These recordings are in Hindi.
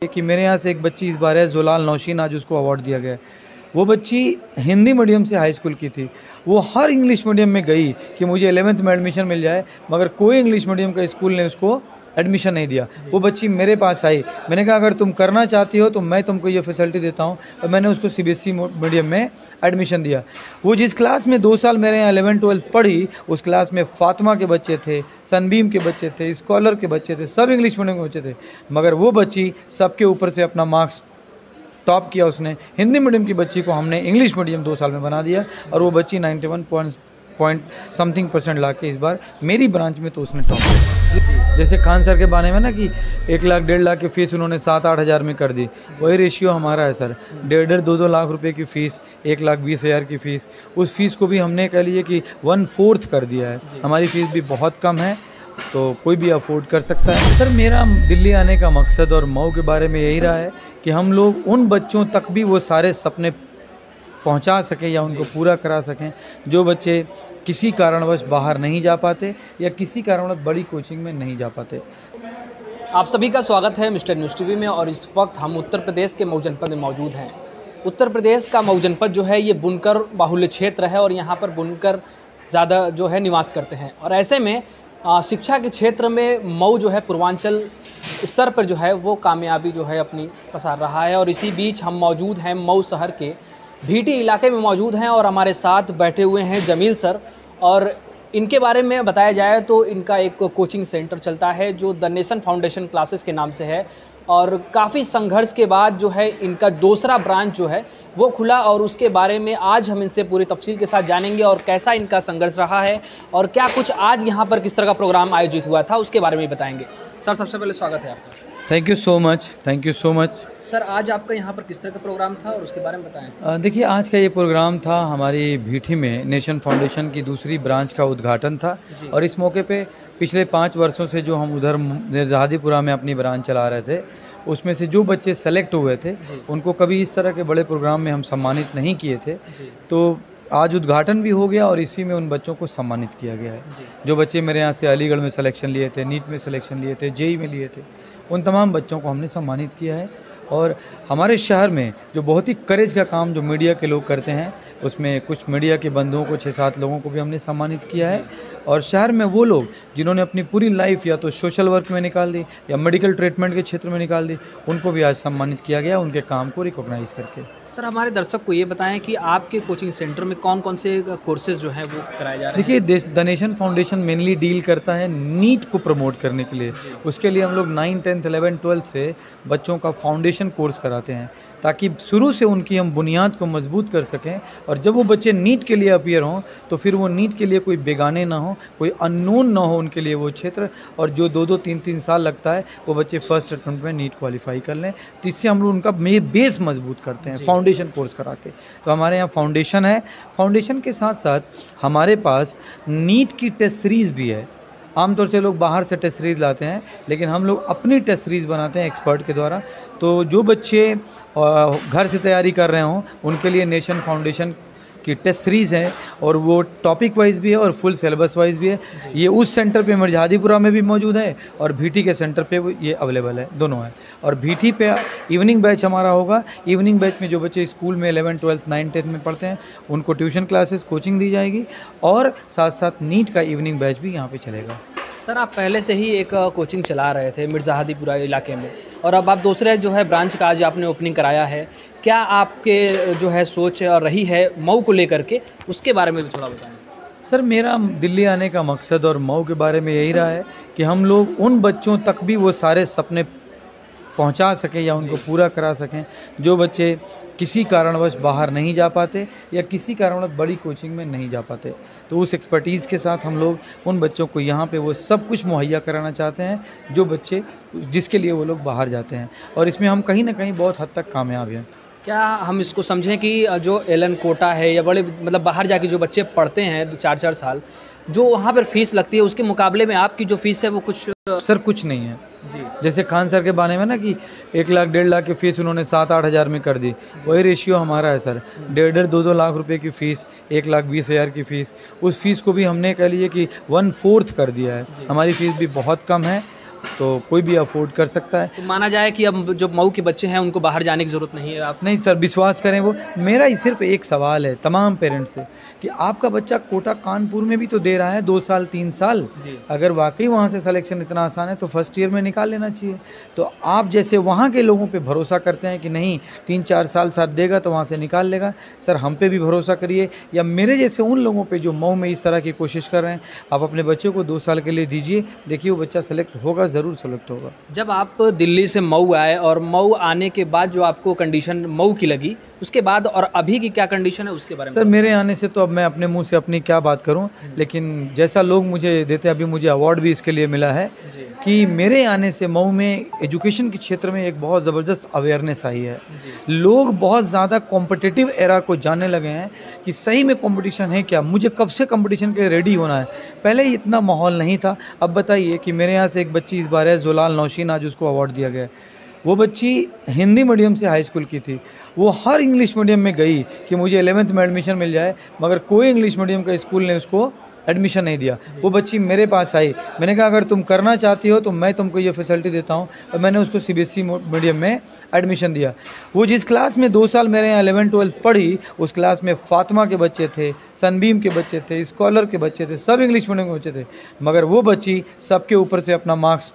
कि मेरे यहाँ से एक बच्ची इस बार है ज़ुलाल नौशीन, आज उसको अवार्ड दिया गया है। वो बच्ची हिंदी मीडियम से हाई स्कूल की थी। वो हर इंग्लिश मीडियम में गई कि मुझे 11th में एडमिशन मिल जाए, मगर कोई इंग्लिश मीडियम का स्कूल ने उसको एडमिशन नहीं दिया। वो बच्ची मेरे पास आई, मैंने कहा अगर तुम करना चाहती हो तो मैं तुमको ये फैसिलिटी देता हूँ, और मैंने उसको CBSE मीडियम में एडमिशन दिया। वो जिस क्लास में 2 साल मेरे यहाँ 11th-12th पढ़ी, उस क्लास में फातिमा के बच्चे थे, सनबीम के बच्चे थे, स्कॉलर के बच्चे थे, सब इंग्लिश मीडियम के बच्चे थे, मगर वो बच्ची सबके ऊपर से अपना मार्क्स टॉप किया उसने। हिंदी मीडियम की बच्ची को हमने इंग्लिश मीडियम 2 साल में बना दिया, और वो बच्ची 91 पॉइंट समथिंग % ला के इस बार मेरी ब्रांच में तो उसने टॉप किया। जैसे खान सर के बारे में ना कि 1 लाख 1.5 लाख की फ़ीस उन्होंने 7-8 हज़ार में कर दी, वही रेशियो हमारा है सर। 1.5 2 लाख रुपए की फ़ीस, 1,20,000 की फ़ीस, उस फीस को भी हमने कह लीजिए कि 1/4 कर दिया है। हमारी फ़ीस भी बहुत कम है, तो कोई भी अफोर्ड कर सकता है। सर मेरा दिल्ली आने का मकसद और मऊ के बारे में यही रहा है कि हम लोग उन बच्चों तक भी वो सारे सपने पहुंचा सकें या उनको पूरा करा सकें जो बच्चे किसी कारणवश बाहर नहीं जा पाते या किसी कारणवश बड़ी कोचिंग में नहीं जा पाते। आप सभी का स्वागत है मिस्टर न्यूज़ टीवी में, और इस वक्त हम उत्तर प्रदेश के मऊ जनपद में मौजूद हैं। उत्तर प्रदेश का मऊ जनपद जो है ये बुनकर बाहुल्य क्षेत्र है, और यहाँ पर बुनकर ज़्यादा जो है निवास करते हैं, और ऐसे में शिक्षा के क्षेत्र में मऊ जो है पूर्वांचल स्तर पर जो है वो कामयाबी जो है अपनी पसार रहा है। और इसी बीच हम मौजूद हैं मऊ शहर के भीटी इलाके में मौजूद हैं, और हमारे साथ बैठे हुए हैं जमील सर। और इनके बारे में बताया जाए तो इनका एक कोचिंग सेंटर चलता है जो द नेशन फाउंडेशन क्लासेस के नाम से है, और काफ़ी संघर्ष के बाद जो है इनका दूसरा ब्रांच जो है वो खुला, और उसके बारे में आज हम इनसे पूरी तफसील के साथ जानेंगे, और कैसा इनका संघर्ष रहा है और क्या कुछ आज यहाँ पर किस तरह का प्रोग्राम आयोजित हुआ था उसके बारे में बताएंगे। सर सबसे पहले स्वागत है आपका। Thank you so much, thank you so much. Sir आज आपका यहाँ पर किस तरह का प्रोग्राम था और उसके बारे में बताएं। देखिए आज का ये प्रोग्राम था हमारी भीटी में नेशन फाउंडेशन की दूसरी ब्रांच का उद्घाटन था, और इस मौके पे पिछले 5 वर्षों से जो हम उधर निर्जहादीपुरा में अपनी ब्रांच चला रहे थे, उसमें से जो बच्चे सेलेक्ट हुए थे उनको कभी इस तरह के बड़े प्रोग्राम में हम सम्मानित नहीं किए थे, तो आज उद्घाटन भी हो गया और इसी में उन बच्चों को सम्मानित किया गया है। जो बच्चे मेरे यहाँ से अलीगढ़ में सिलेक्शन लिए थे, नीट में सिलेक्शन लिए थे, JEE में लिए थे, उन तमाम बच्चों को हमने सम्मानित किया है। और हमारे शहर में जो बहुत ही करेज का काम जो मीडिया के लोग करते हैं, उसमें कुछ मीडिया के बंधुओं को 6-7 लोगों को भी हमने सम्मानित किया है। और शहर में वो लोग जिन्होंने अपनी पूरी लाइफ या तो सोशल वर्क में निकाल दी या मेडिकल ट्रीटमेंट के क्षेत्र में निकाल दी, उनको भी आज सम्मानित किया गया उनके काम को रिकॉग्नाइज करके। सर हमारे दर्शक को ये बताएं कि आपके कोचिंग सेंटर में कौन कौन से कोर्सेज जो हैं वो कराए जा रहे हैं। देखिए the nation foundation mainly deal करता है नीट को प्रमोट करने के लिए। उसके लिए हम लोग 9, 10, 11, 12 से बच्चों का फाउंडेशन कोर्स कराते हैं, ताकि शुरू से उनकी हम बुनियाद को मजबूत कर सकें, और जब वो बच्चे नीट के लिए अपीयर हों तो फिर वो नीट के लिए कोई बेगाने ना हो, कोई अननोन ना हो उनके लिए वो क्षेत्र, और जो 2-2, 3-3 साल लगता है वो बच्चे फर्स्ट अटेम्प्ट में नीट क्वालिफाई कर लें। तो इससे हम लोग उनका बेस मजबूत करते हैं फाउंडेशन कोर्स करा के। तो हमारे यहाँ फाउंडेशन है, फाउंडेशन के साथ साथ हमारे पास नीट की टेस्ट सीरीज़ भी है। आमतौर से लोग बाहर से टेस्ट सीरीज़ लाते हैं, लेकिन हम लोग अपनी टेस्ट सीरीज़ बनाते हैं एक्सपर्ट के द्वारा। तो जो बच्चे घर से तैयारी कर रहे हों उनके लिए नेशन फाउंडेशन की टेस्ट सीरीज़ है, और वो टॉपिक वाइज भी है और फुल सिलेबस वाइज भी है। ये उस सेंटर पे मिर्जादीपुरा में भी मौजूद है, और भीटी के सेंटर पे ये अवेलेबल है, दोनों है। और भीटी पे इवनिंग बैच हमारा होगा। इवनिंग बैच में जो बच्चे स्कूल में 11, 12, 9, 10 में पढ़ते हैं उनको ट्यूशन क्लासेस कोचिंग दी जाएगी, और साथ साथ नीट का इवनिंग बैच भी यहाँ पे चलेगा। सर आप पहले से ही एक कोचिंग चला रहे थे मिर्जाहदीपुरा इलाके में, और अब आप दूसरे जो है ब्रांच का आज आपने ओपनिंग कराया है। क्या आपके जो है सोच रही है मऊ को लेकर के, उसके बारे में भी थोड़ा बताएं। सर मेरा दिल्ली आने का मकसद और मऊ के बारे में यही रहा है कि हम लोग उन बच्चों तक भी वो सारे सपने पहुंचा सकें या उनको पूरा करा सकें जो बच्चे किसी कारणवश बाहर नहीं जा पाते या किसी कारणवश बड़ी कोचिंग में नहीं जा पाते। तो उस एक्सपर्टीज़ के साथ हम लोग उन बच्चों को यहाँ पे वो सब कुछ मुहैया कराना चाहते हैं जो बच्चे जिसके लिए वो लोग बाहर जाते हैं, और इसमें हम कहीं ना कहीं बहुत हद तक कामयाब हैं। क्या हम इसको समझें कि जो एलन कोटा है या बड़े मतलब बाहर जाके जो बच्चे पढ़ते हैं 4-4 साल, जो वहाँ पर फीस लगती है उसके मुकाबले में आपकी जो फीस है वो कुछ सर कुछ नहीं है जी। जैसे खान सर के बारे में ना कि 1 लाख 1.5 लाख की फ़ीस उन्होंने 7-8 हज़ार में कर दी, वही रेशियो हमारा है सर। 1.5 2 लाख रुपए की फ़ीस, 1,20,000 की फ़ीस, उस फीस को भी हमने कह लीजिए कि 1/4 कर दिया है। हमारी फ़ीस भी बहुत कम है, तो कोई भी अफोर्ड कर सकता है। तो माना जाए कि अब जो मऊ के बच्चे हैं उनको बाहर जाने की ज़रूरत नहीं है। आप नहीं सर, विश्वास करें, वो मेरा ही सिर्फ एक सवाल है तमाम पेरेंट्स से कि आपका बच्चा कोटा कानपुर में भी तो दे रहा है 2 साल 3 साल, अगर वाकई वहाँ से सिलेक्शन इतना आसान है तो फर्स्ट ईयर में निकाल लेना चाहिए। तो आप जैसे वहाँ के लोगों पे भरोसा करते हैं कि नहीं 3-4 साल साथ देगा तो वहाँ से निकाल लेगा, सर हम पे भी भरोसा करिए, या मेरे जैसे उन लोगों पे जो मऊ में इस तरह की कोशिश कर रहे हैं, आप अपने बच्चे को 2 साल के लिए दीजिए, देखिए वो बच्चा सेलेक्ट होगा, ज़रूर सेलेक्ट होगा। जब आप दिल्ली से मऊ आए और मऊ आने के बाद जो आपको कंडीशन मऊ की लगी, उसके बाद और अभी की क्या कंडीशन है उसके बारे में? सर मेरे आने से तो अब मैं अपने मुंह से अपनी क्या बात करूं, लेकिन जैसा लोग मुझे देते हैं, अभी मुझे अवार्ड भी इसके लिए मिला है कि मेरे आने से मऊ में एजुकेशन के क्षेत्र में एक बहुत ज़बरदस्त अवेयरनेस आई है। लोग बहुत ज़्यादा कॉम्पिटिटिव एरा को जानने लगे हैं कि सही में कंपटीशन है क्या, मुझे कब से कंपटीशन के लिए रेडी होना है। पहले इतना माहौल नहीं था। अब बताइए कि मेरे यहाँ से एक बच्ची इस बार है ज़ोलाल नौशीन, आज उसको अवार्ड दिया गया है। वो बच्ची हिंदी मीडियम से हाई स्कूल की थी, वो हर इंग्लिश मीडियम में गई कि मुझे 11th में एडमिशन मिल जाए, मगर कोई इंग्लिश मीडियम का स्कूल ने उसको एडमिशन नहीं दिया। वो बच्ची मेरे पास आई, मैंने कहा अगर तुम करना चाहती हो तो मैं तुमको ये फैसिलिटी देता हूँ, और मैंने उसको CBSE मीडियम में एडमिशन दिया। वो जिस क्लास में 2 साल मेरे यहाँ 11th-12th पढ़ी, उस क्लास में फातिमा के बच्चे थे, सनबीम के बच्चे थे, स्कॉलर के बच्चे थे, सब इंग्लिश मीडियम के बच्चे थे, मगर वो बच्ची सबके ऊपर से अपना मार्क्स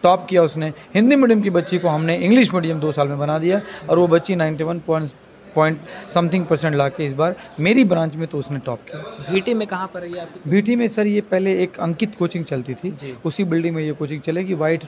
टॉप किया उसने। हिंदी मीडियम की बच्ची को हमने इंग्लिश मीडियम 2 साल में बना दिया, और वो बच्ची 91% ला के इस बार मेरी ब्रांच में तो उसने टॉप किया। VT में कहाँ पर है आपकी? VT में सर ये पहले एक अंकित कोचिंग चलती थी, उसी बिल्डिंग में ये कोचिंग चलेगी। वाइट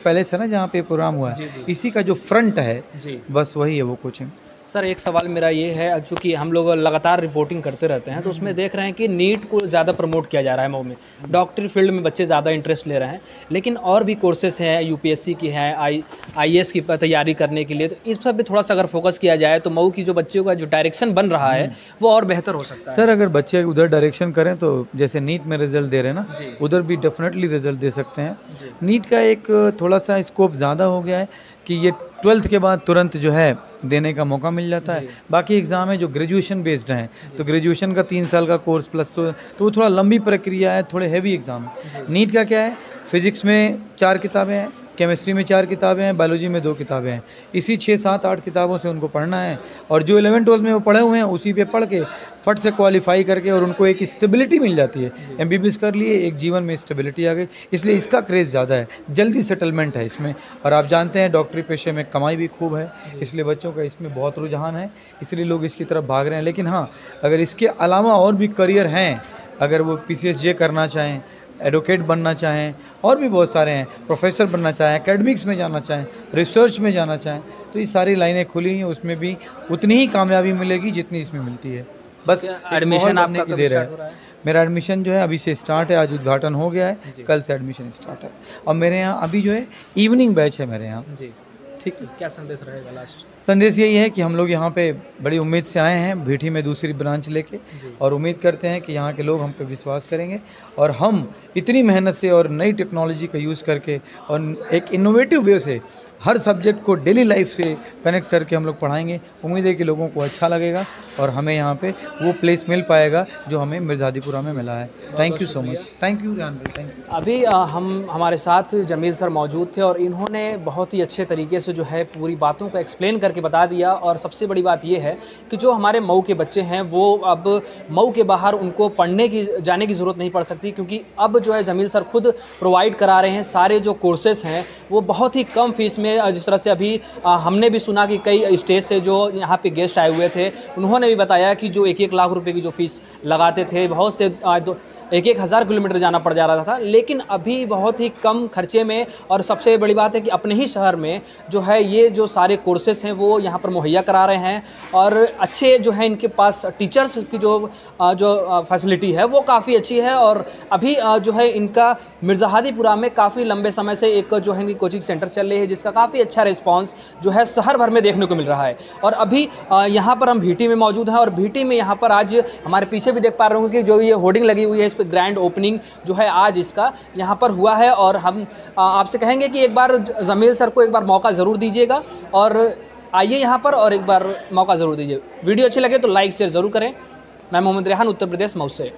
पैलेस है ना जहाँ पे प्रोग्राम हुआ है, इसी का जो फ्रंट है बस वही है वो कोचिंग। सर एक सवाल मेरा ये है, चूँकि हम लोग लगातार रिपोर्टिंग करते रहते हैं तो उसमें देख रहे हैं कि नीट को ज़्यादा प्रमोट किया जा रहा है मऊ में, डॉक्टरी फील्ड में बच्चे ज़्यादा इंटरेस्ट ले रहे हैं, लेकिन और भी कोर्सेस हैं, UPSC की हैं, IAS की तैयारी करने के लिए, तो इस पर भी थोड़ा सा अगर फोकस किया जाए तो मऊ की जो बच्चों का जो डायरेक्शन बन रहा है वो और बेहतर हो सकता है। सर अगर बच्चे उधर डायरेक्शन करें तो जैसे नीट में रिजल्ट दे रहे हैं ना, उधर भी डेफिनेटली रिजल्ट दे सकते हैं। नीट का एक थोड़ा सा स्कोप ज़्यादा हो गया है कि ये 12th के बाद तुरंत जो है देने का मौका मिल जाता है। बाकी एग्ज़ाम है जो ग्रेजुएशन बेस्ड हैं, तो ग्रेजुएशन का 3 साल का कोर्स प्लस तो वो थोड़ा लंबी प्रक्रिया है, थोड़े हैवी एग्ज़ाम है। नीट का क्या है, फिजिक्स में 4 किताबें हैं, केमिस्ट्री में 4 किताबें हैं, बायोलॉजी में 2 किताबें हैं, इसी 6, 7, 8 किताबों से उनको पढ़ना है, और जो 11th-12th में वो पढ़े हुए हैं उसी पे पढ़ के फट से क्वालिफाई करके, और उनको एक स्टेबिलिटी मिल जाती है। MBBS कर लिए, एक जीवन में स्टेबिलिटी आ गई, इसलिए इसका क्रेज़ ज़्यादा है, जल्दी सेटलमेंट है इसमें। और आप जानते हैं डॉक्टरी पेशे में कमाई भी खूब है, इसलिए बच्चों का इसमें बहुत रुझान है, इसलिए लोग इसकी तरफ भाग रहे हैं। लेकिन हाँ, अगर इसके अलावा और भी करियर हैं, अगर वो PCSJ करना चाहें, एडवोकेट बनना चाहें, और भी बहुत सारे हैं, प्रोफेसर बनना चाहें, एकेडमिक्स में जाना चाहें, रिसर्च में जाना चाहें, तो ये सारी लाइनें खुली हैं, उसमें भी उतनी ही कामयाबी मिलेगी जितनी इसमें मिलती है। बस एडमिशन आपका की देर है। मेरा एडमिशन जो है अभी से स्टार्ट है, आज उद्घाटन हो गया है, कल से एडमिशन स्टार्ट है, और मेरे यहाँ अभी जो है इवनिंग बैच है मेरे यहाँ। ठीक है, क्या संदेश रहेगा लास्ट? संदेश यही है कि हम लोग यहाँ पे बड़ी उम्मीद से आए हैं VT में दूसरी ब्रांच लेके, और उम्मीद करते हैं कि यहाँ के लोग हम पे विश्वास करेंगे, और हम इतनी मेहनत से और नई टेक्नोलॉजी का यूज़ करके और एक इनोवेटिव वे से हर सब्जेक्ट को डेली लाइफ से कनेक्ट करके हम लोग पढ़ाएंगे। उम्मीद है कि लोगों को अच्छा लगेगा और हमें यहाँ पे वो प्लेस मिल पाएगा जो हमें मिर्ज़ादीपुरा में मिला है। Thank you so much. Thank you Riyan भाई, थैंक यू। अभी हमारे साथ जमील सर मौजूद थे और इन्होंने बहुत ही अच्छे तरीके से जो है पूरी बातों को एक्सप्लेन करके बता दिया। और सबसे बड़ी बात ये है कि जो हमारे मऊ के बच्चे हैं वो अब मऊ के बाहर उनको जाने की ज़रूरत नहीं पड़ सकती, क्योंकि अब जो है जमील सर खुद प्रोवाइड करा रहे हैं सारे जो कोर्सेज़ हैं वो बहुत ही कम फीस में। जिस तरह से अभी हमने भी सुना कि कई स्टेट से जो यहाँ पे गेस्ट आए हुए थे उन्होंने भी बताया कि जो 1-1 लाख रुपए की जो फीस लगाते थे, बहुत से 1-1 हज़ार किलोमीटर जाना पड़ जा रहा था, लेकिन अभी बहुत ही कम खर्चे में, और सबसे बड़ी बात है कि अपने ही शहर में जो है ये जो सारे कोर्सेज़ हैं वो यहाँ पर मुहैया करा रहे हैं। और अच्छे जो है इनके पास टीचर्स की जो फैसिलिटी है वो काफ़ी अच्छी है। और अभी जो है इनका मिर्ज़ादीपुरा में काफ़ी लंबे समय से एक जो है इनकी कोचिंग सेंटर चल रही है, जिसका काफ़ी अच्छा रिस्पॉन्स जो है शहर भर में देखने को मिल रहा है। और अभी यहाँ पर हम VT में मौजूद हैं, और VT में यहाँ पर आज हमारे पीछे भी देख पा रहे होंगे कि जो ये होर्डिंग लगी हुई है, इस ग्रैंड ओपनिंग जो है आज इसका यहाँ पर हुआ है। और हम आपसे कहेंगे कि एक बार जमील सर को एक बार मौका ज़रूर दीजिएगा और आइए यहाँ पर और एक बार मौका ज़रूर दीजिए। वीडियो अच्छी लगे तो लाइक शेयर ज़रूर करें। मैं मोहम्मद रेहान, उत्तर प्रदेश मऊ से।